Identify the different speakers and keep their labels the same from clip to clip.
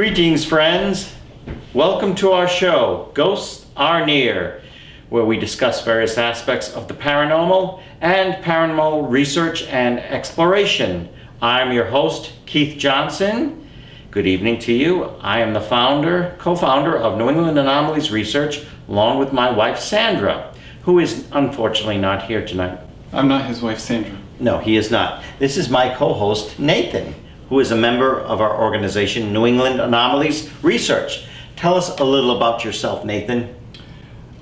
Speaker 1: Greetings, friends. Welcome to our show, Ghosts R N.E.A.R, where we discuss various aspects of the paranormal and paranormal research and exploration. I'm your host, Keith Johnson. Good evening to you. I am the co-founder of New England Anomalies Research, along with my wife, Sandra, who is unfortunately not here tonight.
Speaker 2: I'm not his wife, Sandra.
Speaker 1: No, he is not. This is my co-host, Nathan, who is a member of our organization, New England Anomalies Research. Tell us a little about yourself, Nathan.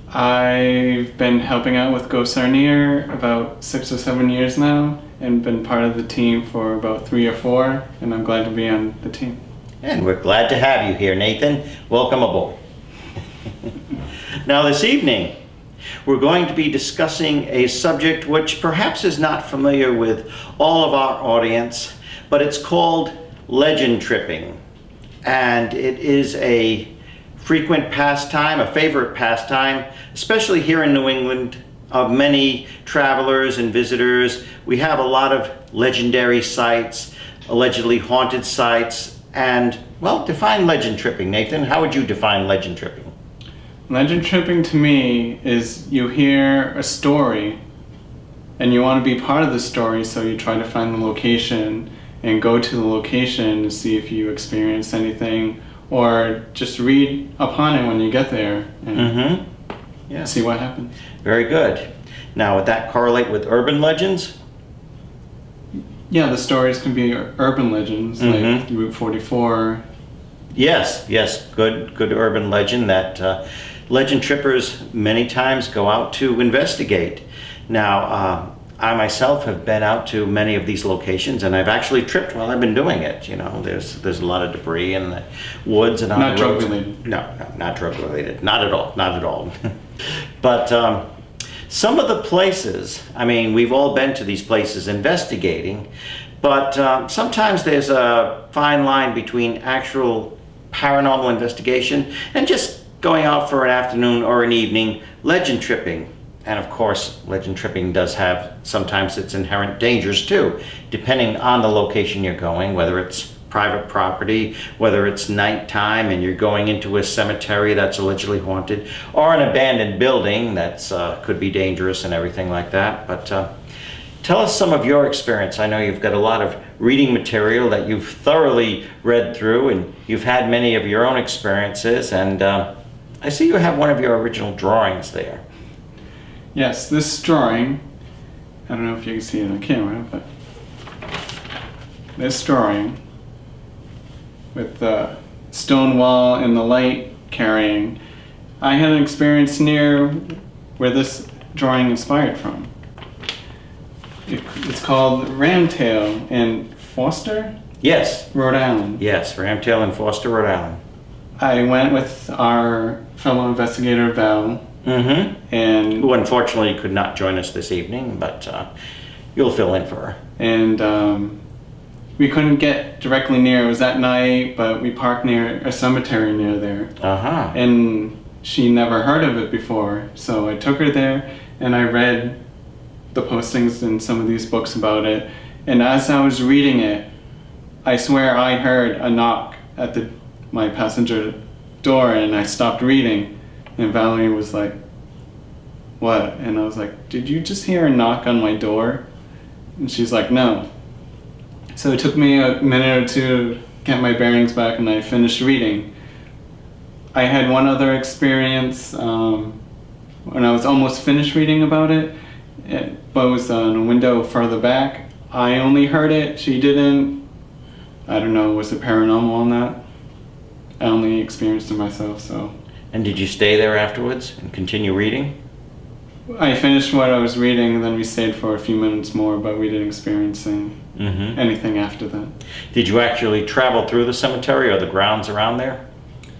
Speaker 2: I've been helping out with Ghosts R N.E.A.R about 6 or 7 years now, and been part of the team for about 3 or 4, and I'm glad to be on the team.
Speaker 1: And we're glad to have you here, Nathan. Welcome aboard. Now this evening, we're going to be discussing a subject which perhaps is not familiar with all of our audience, but it's called legend tripping. And it is a frequent pastime, a favorite pastime, especially here in New England, of many travelers and visitors. We have a lot of legendary sites, allegedly haunted sites, and, well, define legend tripping. Nathan, how would you define legend tripping?
Speaker 2: Legend tripping to me is you hear a story and you want to be part of the story, so you try to find the location and go to the location to see if you experience anything, or just read upon it when you get there and see what happens.
Speaker 1: Very good. Now, would that correlate with urban legends?
Speaker 2: Yeah, the stories can be urban legends, like Route 44.
Speaker 1: Yes, good urban legend that legend trippers many times go out to investigate. Now, I myself have been out to many of these locations, and I've actually tripped while I've been doing it. You know, there's a lot of debris in the woods and on
Speaker 2: Not
Speaker 1: the roads.
Speaker 2: drug related.
Speaker 1: No, not drug related. Not at all. But some of the places, I mean, we've all been to these places investigating, but sometimes there's a fine line between actual paranormal investigation and just going out for an afternoon or an evening legend tripping. And of course, legend tripping does have sometimes its inherent dangers too, depending on the location you're going, whether it's private property, whether it's nighttime and you're going into a cemetery that's allegedly haunted, or an abandoned building that's could be dangerous and everything like that. But tell us some of your experience. I know you've got a lot of reading material that you've thoroughly read through, and you've had many of your own experiences, and I see you have one of your original drawings there.
Speaker 2: Yes, this drawing, I don't know if you can see it on camera, but this drawing with the stone wall and the light carrying, I had an experience near where this drawing inspired from. It's called Ramtail in Foster?
Speaker 1: Yes.
Speaker 2: Rhode Island.
Speaker 1: Yes, Ramtail in Foster, Rhode Island.
Speaker 2: I went with our fellow investigator, Val, and
Speaker 1: who unfortunately could not join us this evening, but you'll fill in for her.
Speaker 2: And we couldn't get directly near. It was at night, but we parked near a cemetery near there. And she never heard of it before, so I took her there and I read the postings in some of these books about it. And as I was reading it, I swear I heard a knock at my passenger door, and I stopped reading. And Valerie was like, "What?" And I was like, "Did you just hear a knock on my door?" And she's like, "No." So it took me a minute or two to get my bearings back, and I finished reading. I had one other experience when I was almost finished reading about it, but it was on a window further back. I only heard it, she didn't. I don't know, was it paranormal on that? I only experienced it myself, so.
Speaker 1: And did you stay there afterwards and continue reading?
Speaker 2: I finished what I was reading, and then we stayed for a few minutes more, but we didn't experience anything after that.
Speaker 1: Did you actually travel through the cemetery or the grounds around there?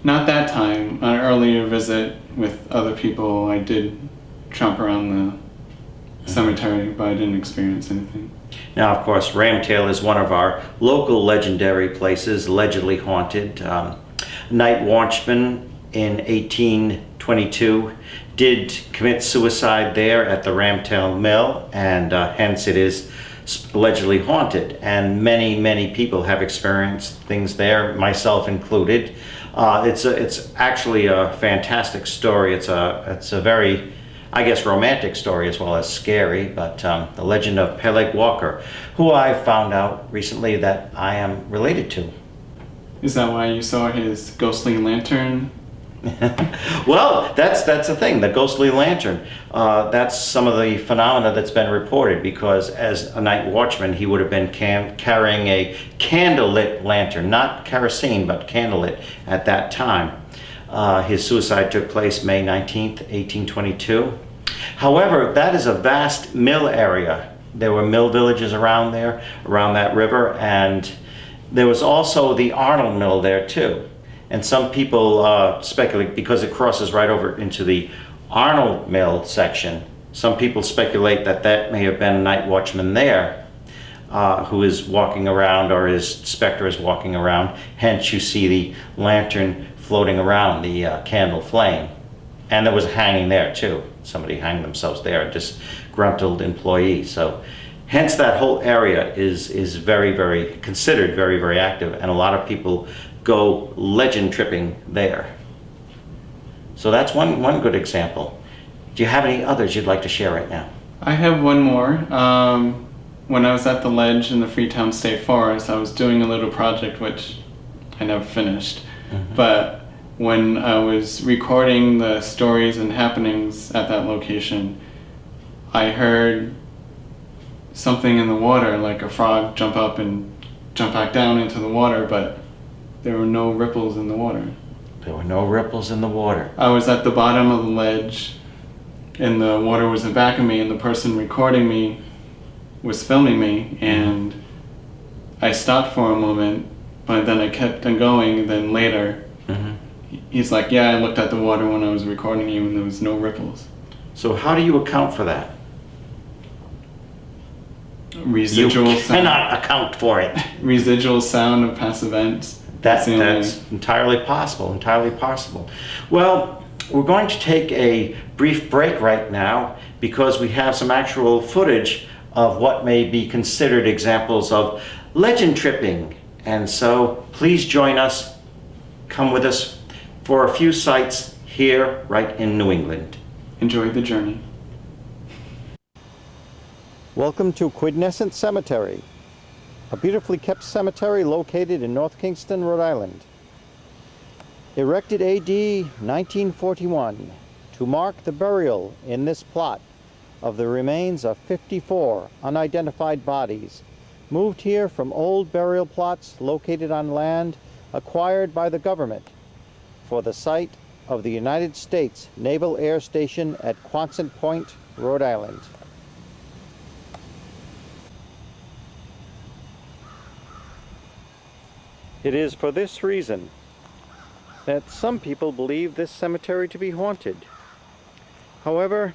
Speaker 2: Not that time. On an earlier visit with other people, I did jump around the cemetery, but I didn't experience anything.
Speaker 1: Now, of course, Ramtail is one of our local legendary places, allegedly haunted. Night watchman in 1822 did commit suicide there at the Ramtail Mill, and hence it is allegedly haunted, and many people have experienced things there, myself included. It's actually a fantastic story. It's a very, I guess, romantic story as well as scary, but the legend of Peleg Walker, who I found out recently that I am related to.
Speaker 2: Is that why you saw his ghostly lantern?
Speaker 1: Well, that's the thing, the ghostly lantern. That's some of the phenomena that's been reported, because as a night watchman, he would have been carrying a candlelit lantern, not kerosene, but candlelit at that time. His suicide took place May 19th, 1822. However, that is a vast mill area. There were mill villages around there, around that river, and there was also the Arnold Mill there too. And some people speculate, because it crosses right over into the Arnold Mill section, some people speculate that that may have been a night watchman there who is walking around, or his specter is walking around. Hence you see the lantern floating around, the candle flame. And there was a hanging there too. Somebody hanged themselves there, a disgruntled employee. So hence that whole area is very considered very active, and a lot of people go legend tripping there. So that's one good example. Do you have any others you'd like to share right now?
Speaker 2: I have one more. When I was at the ledge in the Freetown State Forest, I was doing a little project which I never finished. Mm-hmm. But when I was recording the stories and happenings at that location, I heard something in the water, like a frog jump up and jump back down into the water, but there were no ripples in the water.
Speaker 1: There were no ripples in the water.
Speaker 2: I was at the bottom of the ledge, and the water was in back of me, and the person recording me was filming me, and I stopped for a moment, but then I kept on going, and then later, he's like, yeah, I looked at the water when I was recording you, and there was no ripples.
Speaker 1: So how do you account for that?
Speaker 2: Residual
Speaker 1: You cannot account for it.
Speaker 2: Residual sound of past events.
Speaker 1: That's entirely possible, entirely possible. Well, we're going to take a brief break right now, because we have some actual footage of what may be considered examples of legend tripping. And so please join us, come with us for a few sites here right in New England.
Speaker 2: Enjoy the journey.
Speaker 1: Welcome to Quidnescent Cemetery, a beautifully kept cemetery located in North Kingston, Rhode Island. Erected AD 1941 to mark the burial in this plot of the remains of 54 unidentified bodies moved here from old burial plots located on land acquired by the government for the site of the United States Naval Air Station at Quonset Point, Rhode Island. It is for this reason that some people believe this cemetery to be haunted. However,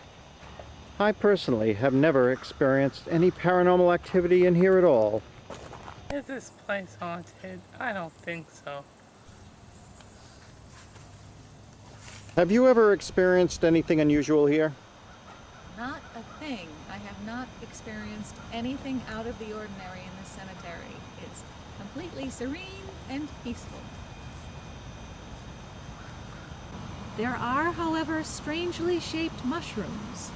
Speaker 1: I personally have never experienced any paranormal activity in here at all.
Speaker 3: Is this place haunted? I don't think so.
Speaker 1: Have you ever experienced anything unusual here?
Speaker 4: Not a thing. I have not experienced anything out of the ordinary in this cemetery. It's completely serene and peaceful. There are, however, strangely shaped mushrooms.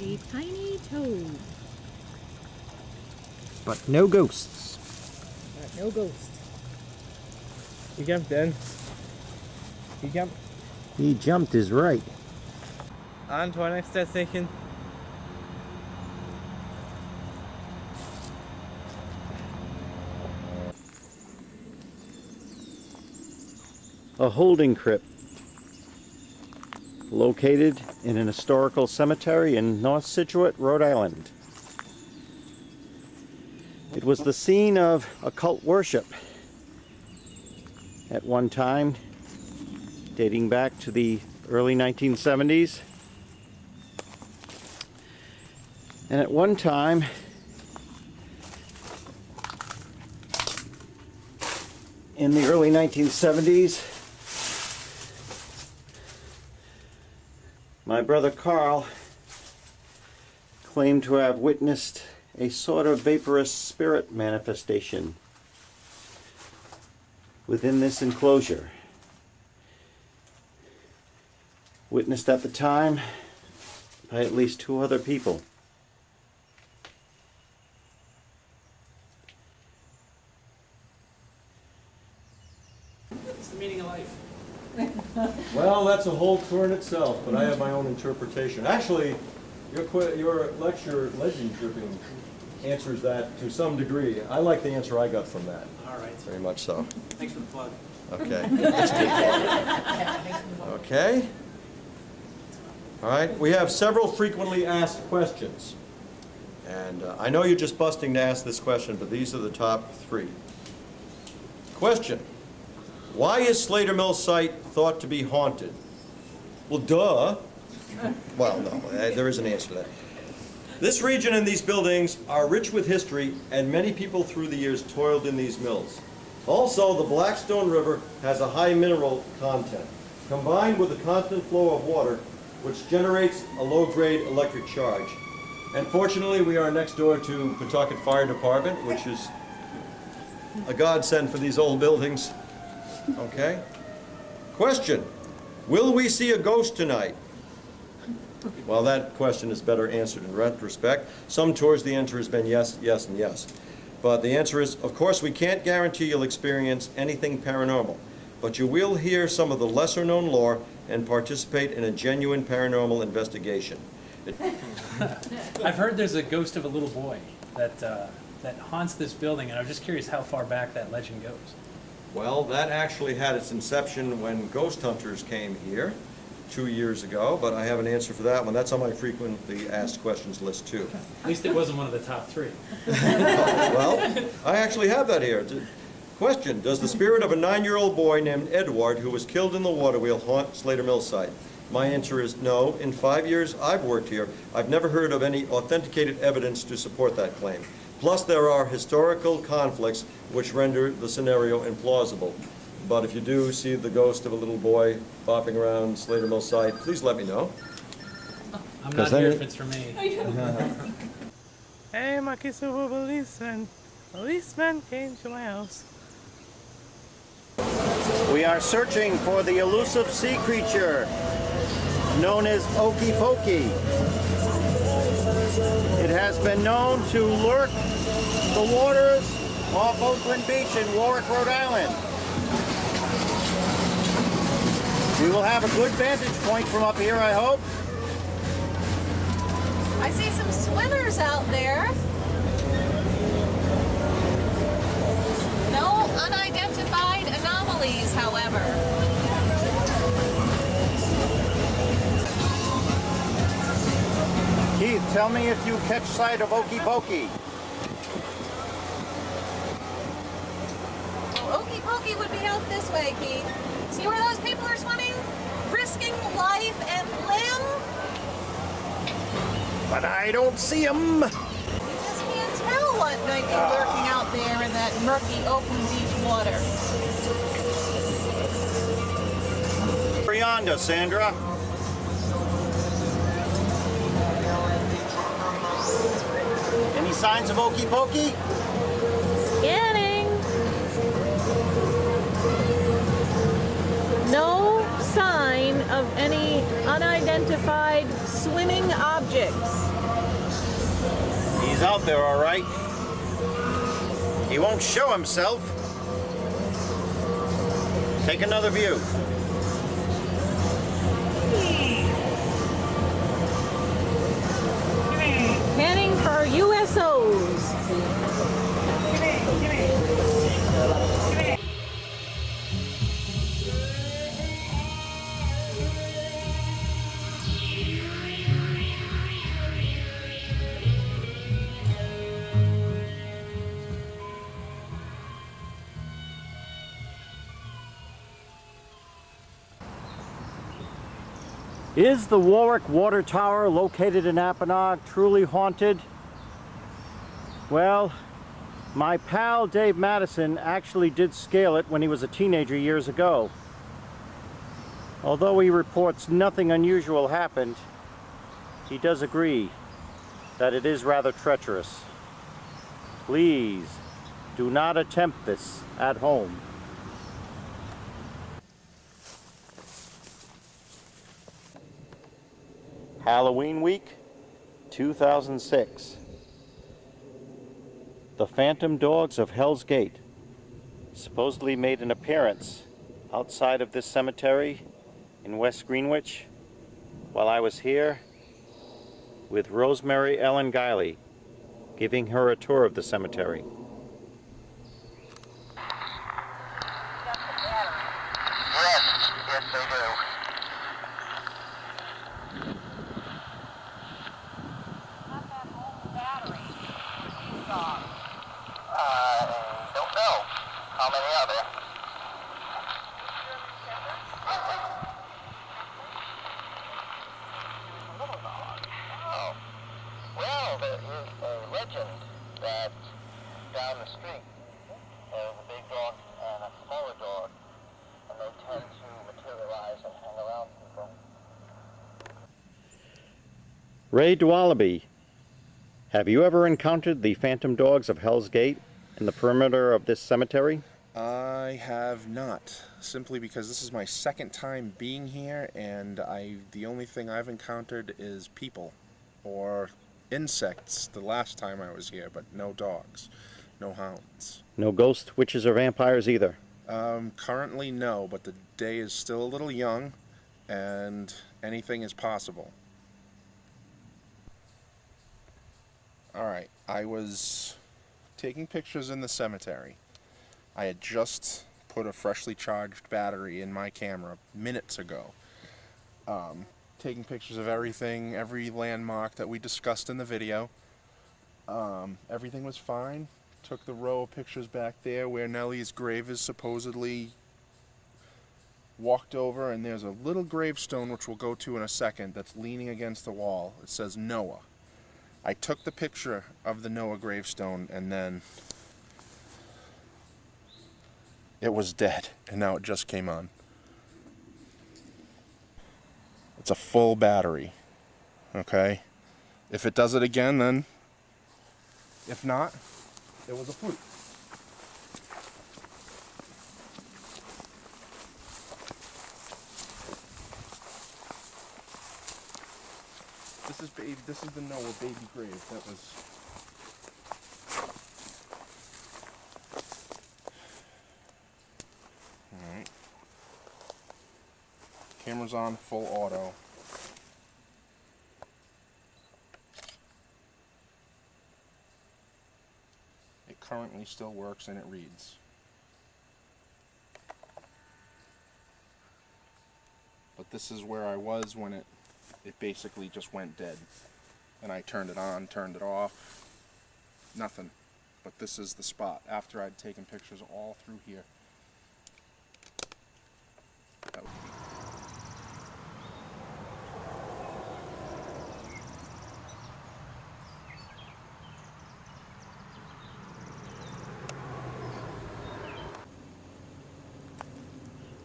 Speaker 4: A tiny toad.
Speaker 1: But no ghosts.
Speaker 3: No ghost. He jumped in. He jumped.
Speaker 1: He jumped is right.
Speaker 3: On to our next destination.
Speaker 1: A holding crypt located in an historical cemetery in North Scituate, Rhode Island. It was the scene of occult worship at one time, dating back to the early 1970s. And at one time, in the early 1970s, my brother Carl claimed to have witnessed a sort of vaporous spirit manifestation within this enclosure. Witnessed at the time by at least 2 other people.
Speaker 5: What's the meaning of life?
Speaker 6: Well, that's a whole tour in itself, but I have my own interpretation. Actually, your lecture, legend tripping, answers that to some degree. I like the answer I got from that.
Speaker 5: All right.
Speaker 6: Very much so.
Speaker 5: Thanks for the plug.
Speaker 6: Okay. Okay. All right. We have several frequently asked questions. And I know you're just busting to ask this question, but these are the top 3. Question. Why is Slater Mill site thought to be haunted? Well, duh. Well, no, there is an answer to that. This region and these buildings are rich with history, and many people through the years toiled in these mills. Also, the Blackstone River has a high mineral content, combined with a constant flow of water, which generates a low-grade electric charge. And fortunately, we are next door to Pawtucket Fire Department, which is a godsend for these old buildings. Okay? Question. Will we see a ghost tonight? Well, that question is better answered in retrospect. Some tours the answer has been yes, yes, and yes. But the answer is, of course, we can't guarantee you'll experience anything paranormal, but you will hear some of the lesser-known lore and participate in a genuine paranormal investigation.
Speaker 5: I've heard there's a ghost of a little boy that haunts this building, and I'm just curious how far back that legend goes.
Speaker 6: Well, that actually had its inception when ghost hunters came here 2 years ago, but I have an answer for that one. That's on my frequently asked questions list, too.
Speaker 5: At least it wasn't one of the top 3.
Speaker 6: Well, I actually have that here. Question, does the spirit of a 9-year-old boy named Edward who was killed in the water wheel haunt Slater Mill site? My answer is no. In 5 years I've worked here, I've never heard of any authenticated evidence to support that claim. Plus, there are historical conflicts which render the scenario implausible. But if you do see the ghost of a little boy bopping around Slater Mill site, please let me know.
Speaker 5: I'm not here if it's for me.
Speaker 3: Hey, Makisubu policeman. Policeman came to my house.
Speaker 1: We are searching for the elusive sea creature known as Okey Pokey. It has been known to lurk the waters off Oakland Beach in Warwick, Rhode Island. We will have a good vantage point from up here, I hope.
Speaker 4: I see some swimmers out there. No unidentified anomalies, however.
Speaker 1: Keith, tell me if you catch sight of Okey Pokey.
Speaker 4: Okey Pokey would be out this way, Keith. See where those people are swimming? Risking life and limb?
Speaker 1: But I don't see him.
Speaker 4: You just can't tell what might be lurking out there in that murky Oakland Beach water.
Speaker 1: Yonder, Sandra. Any signs of Okey Pokey?
Speaker 7: Scanning. No sign of any unidentified swimming objects.
Speaker 1: He's out there, all right. He won't show himself. Take another view.
Speaker 7: Scanning for USOs.
Speaker 1: Is the Warwick Water Tower located in Apponaug truly haunted? Well, my pal Dave Madison actually did scale it when he was a teenager years ago. Although he reports nothing unusual happened, he does agree that it is rather treacherous. Please do not attempt this at home. Halloween week 2006. The Phantom Dogs of Hell's Gate supposedly made an appearance outside of this cemetery in West Greenwich while I was here with Rosemary Ellen Guiley, giving her a tour of the cemetery.
Speaker 8: Yes, they do. Don't know. How many are there? Oh. Well, there is a legend that down the street there's a big dog and a smaller dog, and they tend to materialize and hang around people.
Speaker 1: Ray Dwallaby, have you ever encountered the Phantom Dogs of Hell's Gate in the perimeter of this cemetery?
Speaker 9: I have not, simply because this is my second time being here, and the only thing I've encountered is people or insects the last time I was here, but no dogs, no hounds.
Speaker 1: No ghosts, witches, or vampires either?
Speaker 9: Currently no, but the day is still a little young, and anything is possible. Alright, I was taking pictures in the cemetery. I had just put a freshly charged battery in my camera minutes ago. Taking pictures of everything, every landmark that we discussed in the video. Everything was fine. Took the row of pictures back there where Nellie's grave is supposedly. Walked over, and there's a little gravestone, which we'll go to in a second, that's leaning against the wall. It says Noah. I took the picture of the Noah gravestone, and then it was dead, and now it just came on. It's a full battery, okay? If it does it again, then, if not, it was a fluke. This is the Noah baby grave that was. Alright. Camera's on full auto. It currently still works and it reads. But this is where I was when it basically just went dead. And I turned it on, turned it off, nothing. But this is the spot after I'd taken pictures all through here. That was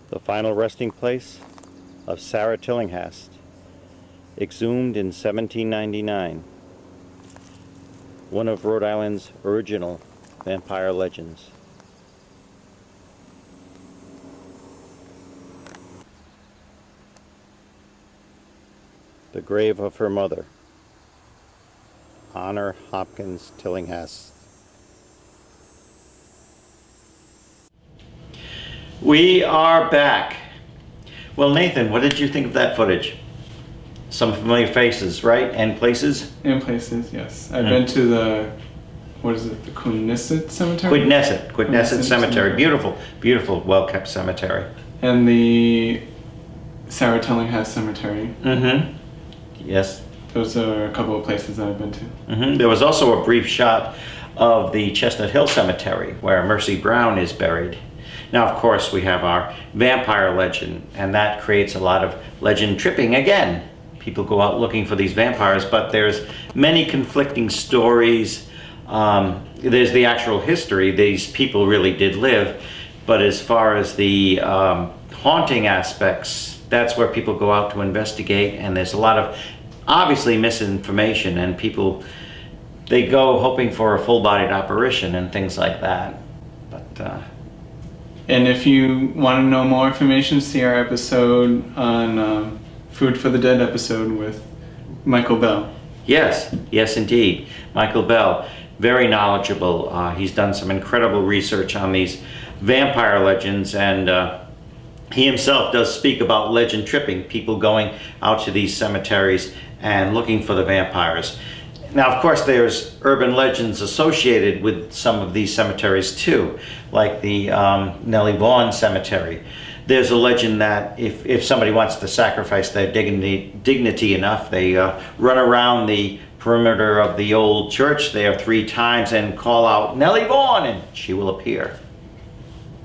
Speaker 1: The final resting place of Sarah Tillinghast, exhumed in 1799. One of Rhode Island's original vampire legends. The grave of her mother, Honor Hopkins Tillinghast. We are back. Well, Nathan, what did you think of that footage? Some familiar faces, right? And places?
Speaker 2: In places, yes. I've been to the, what is it, the Quidnesset Cemetery?
Speaker 1: Quidnesset Cemetery. Beautiful, beautiful, well-kept cemetery.
Speaker 2: And the Sarah Tillinghast Cemetery.
Speaker 1: Mm-hmm. Yes.
Speaker 2: Those are a couple of places that I've been to.
Speaker 1: Mm-hmm. There was also a brief shot of the Chestnut Hill Cemetery where Mercy Brown is buried. Now, of course, we have our vampire legend, and that creates a lot of legend tripping again. People go out looking for these vampires, but there's many conflicting stories. There's the actual history. These people really did live, but as far as the haunting aspects, that's where people go out to investigate, and there's a lot of obviously misinformation, and people, they go hoping for a full-bodied apparition and things like that. But
Speaker 2: and if you want to know more information, see our episode on Food for the Dead episode with Michael Bell.
Speaker 1: Yes, yes indeed. Michael Bell, very knowledgeable. He's done some incredible research on these vampire legends, and he himself does speak about legend tripping, people going out to these cemeteries and looking for the vampires. Now, of course, there's urban legends associated with some of these cemeteries too, like the Nellie Vaughan Cemetery. There's a legend that if somebody wants to sacrifice their dignity enough, they run around the perimeter of the old church there 3 times and call out, "Nellie Vaughan," and she will appear.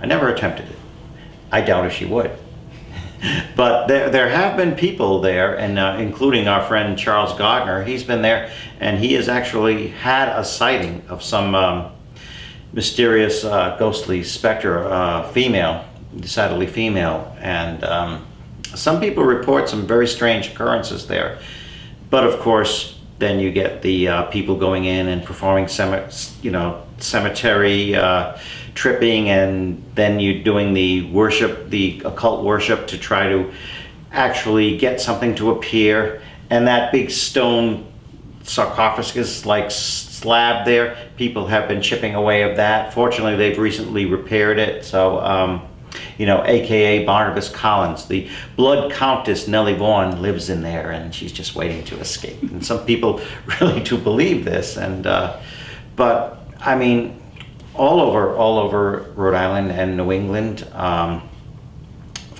Speaker 1: I never attempted it. I doubt if she would. But there have been people there, and including our friend Charles Gardner. He's been there, and he has actually had a sighting of some mysterious ghostly specter, female, decidedly female, and some people report some very strange occurrences there. But of course, then you get the people going in and performing cemetery tripping, and then you're doing the worship, the occult worship, to try to actually get something to appear. And that big stone sarcophagus like slab there, people have been chipping away of that. Fortunately, they've recently repaired it, so AKA Barnabas Collins, the Blood Countess Nellie Vaughan, lives in there, and she's just waiting to escape. And some people really do believe this, and but I mean, all over Rhode Island and New England. Of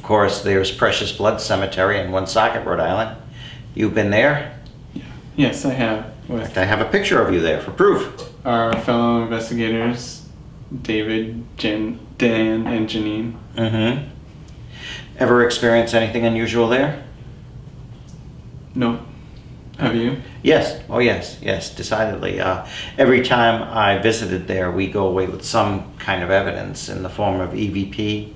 Speaker 1: course, there's Precious Blood Cemetery in Woonsocket, Rhode Island. You've been there?
Speaker 2: Yes, I have.
Speaker 1: In fact, I have a picture of you there for proof.
Speaker 2: Our fellow investigators, David, Dan, and Janine.
Speaker 1: Mm-hmm. Ever experienced anything unusual there?
Speaker 2: No. Have you?
Speaker 1: Yes. Oh, yes. Yes, decidedly. Every time I visited there, we go away with some kind of evidence in the form of EVP.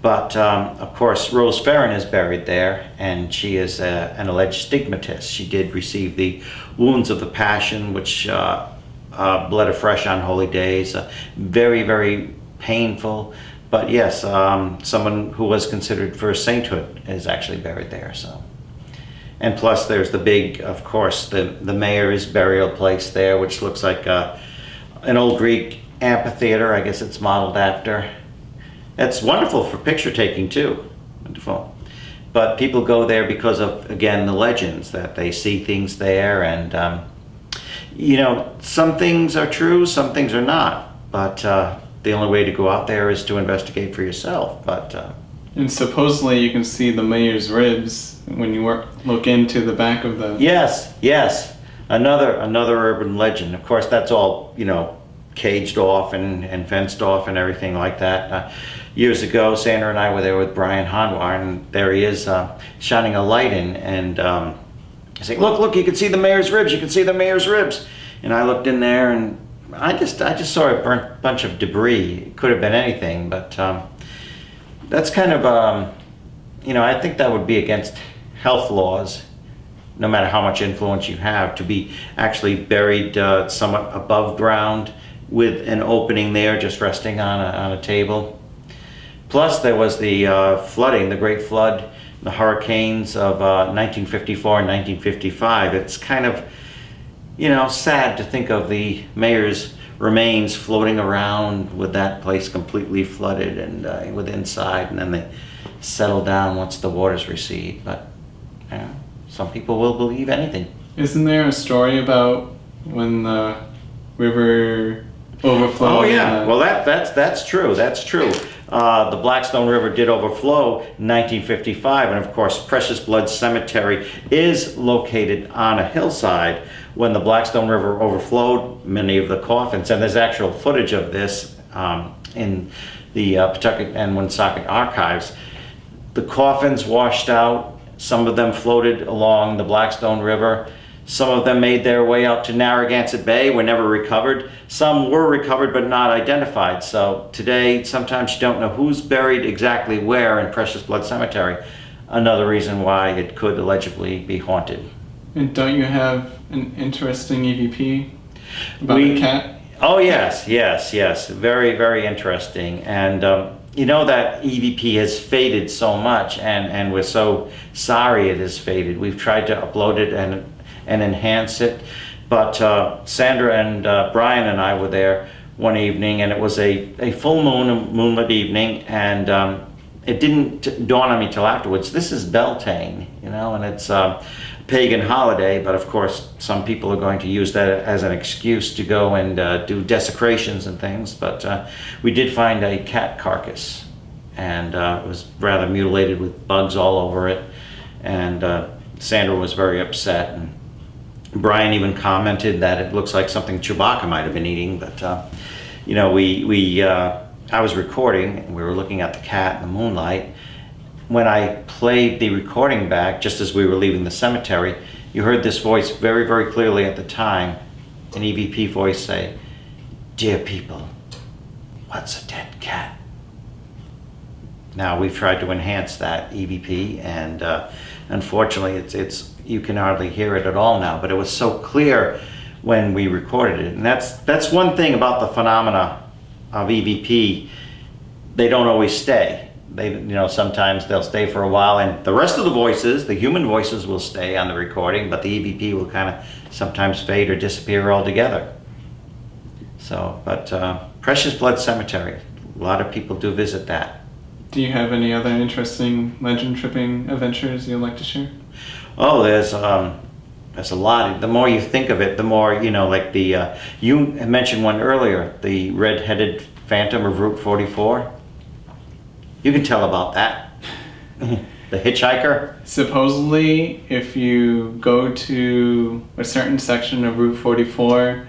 Speaker 1: But, of course, Rose Ferrin is buried there, and she is an alleged stigmatist. She did receive the wounds of the Passion, which bled afresh on holy days. Very, very painful. But, yes, someone who was considered for sainthood is actually buried there, so... And plus, there's the big, of course, the mayor's burial place there, which looks like an old Greek amphitheater. I guess it's modeled after. It's wonderful for picture taking too. Wonderful. But people go there because of, again, the legends, that they see things there, and some things are true, some things are not. But the only way to go out there is to investigate for yourself. But
Speaker 2: and supposedly you can see the mayor's ribs when you look into the back of the...
Speaker 1: Yes. Another urban legend. Of course, that's all, caged off and fenced off and everything like that. Years ago, Sandra and I were there with Brian Hanwar, and there he is shining a light in, and saying, look, you can see the mayor's ribs, you can see the mayor's ribs. And I looked in there, and I just saw a burnt bunch of debris. It could have been anything, but that's kind of, I think that would be against health laws, no matter how much influence you have, to be actually buried somewhat above ground with an opening there, just resting on a table. Plus, there was the flooding, the Great Flood, the hurricanes of 1954 and 1955. It's kind of, sad to think of the mayor's remains floating around with that place completely flooded and with inside, and then they settle down once the waters recede. But some people will believe anything.
Speaker 2: Isn't there a story about when the river overflowed?
Speaker 1: Oh yeah, well that's true. That's true. The Blackstone River did overflow in 1955, and of course Precious Blood Cemetery is located on a hillside. When the Blackstone River overflowed, many of the coffins, and there's actual footage of this in the Pawtucket and Woonsocket archives, the coffins washed out, Some of them floated along the Blackstone River. Some of them made their way out to Narragansett Bay, were never recovered. Some were recovered but not identified. So today, sometimes you don't know who's buried exactly where in Precious Blood Cemetery. Another reason why it could allegedly be haunted.
Speaker 2: And don't you have an interesting EVP about a cat?
Speaker 1: Oh yes, yes, yes. Very, very interesting. And you know that EVP has faded so much, and we're so sorry it has faded. We've tried to upload it and enhance it, but Sandra and Brian and I were there one evening, and it was a full moon, a moonlit evening, and it didn't dawn on me till afterwards. This is Beltane, you know, and it's a pagan holiday, but of course some people are going to use that as an excuse to go and do desecrations and things, but we did find a cat carcass, and it was rather mutilated with bugs all over it, and Sandra was very upset, and Brian even commented that it looks like something Chewbacca might have been eating, but you know, I was recording and we were looking at the cat in the moonlight. When I played the recording back, just as we were leaving the cemetery, you heard this voice very, very clearly at the time, an EVP voice say, "Dear people, what's a dead cat?" Now we've tried to enhance that EVP, and unfortunately it's you can hardly hear it at all now, but it was so clear when we recorded it. And that's one thing about the phenomena of EVP. They don't always stay. They, you know, sometimes they'll stay for a while, and the rest of the voices, the human voices, will stay on the recording, but the EVP will kind of sometimes fade or disappear altogether. So, but Precious Blood Cemetery, a lot of people do visit that.
Speaker 2: Do you have any other interesting legend tripping adventures you'd like to share?
Speaker 1: Oh, there's a lot. The more you think of it, the more, you know, like the, you mentioned one earlier, the red-headed phantom of Route 44. You can tell about that. The hitchhiker.
Speaker 2: Supposedly, if you go to a certain section of Route 44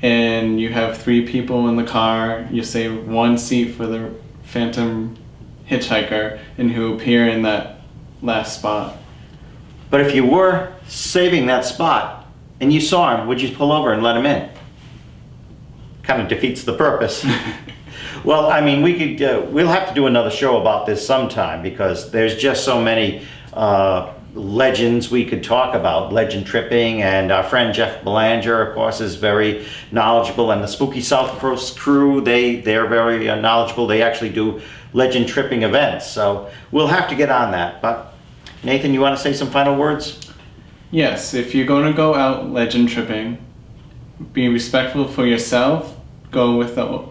Speaker 2: and you have 3 people in the car, you save 1 seat for the phantom hitchhiker and who appear in that last spot.
Speaker 1: But if you were saving that spot and you saw him, would you pull over and let him in? Kind of defeats the purpose. Well, I mean, we could. We'll have to do another show about this sometime, because there's just so many legends we could talk about, legend tripping, and our friend Jeff Belanger, of course, is very knowledgeable, and the Spooky South Coast crew, they're very knowledgeable. They actually do legend tripping events, so we'll have to get on that. But Nathan, you want to say some final words?
Speaker 2: Yes, if you're going to go out legend tripping, be respectful for yourself, go with the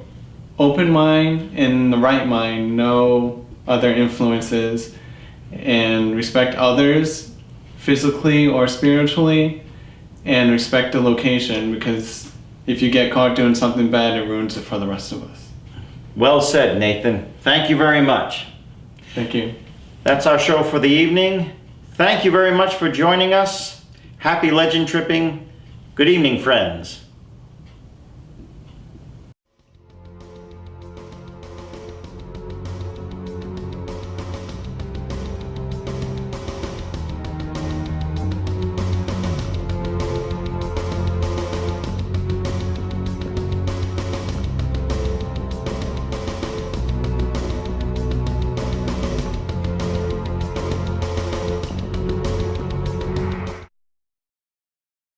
Speaker 2: open mind and the right mind, no other influences, and respect others physically or spiritually, and respect the location, because if you get caught doing something bad, it ruins it for the rest of us.
Speaker 1: Well said, Nathan. Thank you very much.
Speaker 2: Thank you.
Speaker 1: That's our show for the evening. Thank you very much for joining us. Happy legend tripping. Good evening, friends.